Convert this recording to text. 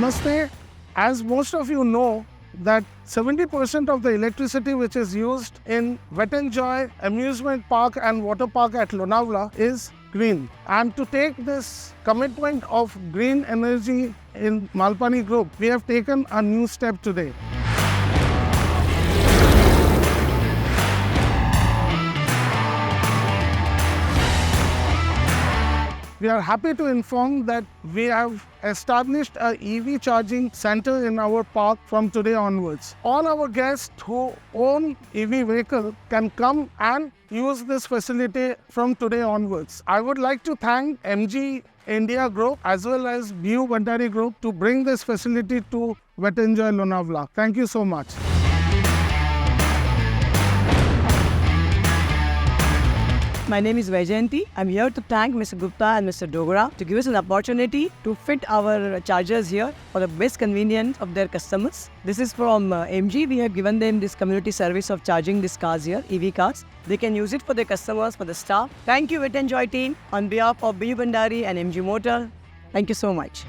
Namaste. As most of you know, that 70% of the electricity which is used in Wet n Joy, Amusement Park and Water Park at Lonavala is green. And to take this commitment of green energy in Malpani Group, we have taken a new step today. We are happy to inform that we have established a EV charging center in our park from today onwards. All our guests who own EV vehicle can come and use this facility from today onwards. I would like to thank MG India Group as well as BU Bandari Group to bring this facility to Wet n Joy Lonavala. Thank you so much. My name is Vaijayanti. I'm here to thank Mr. Gupta and Mr. Dogra to give us an opportunity to fit our chargers here for the best convenience of their customers. This is from MG. We have given them this community service of charging these cars here, EV cars. They can use it for their customers, for the staff. Thank you, Wet n Joy team, on behalf of BU Bandari and MG Motor. Thank you so much.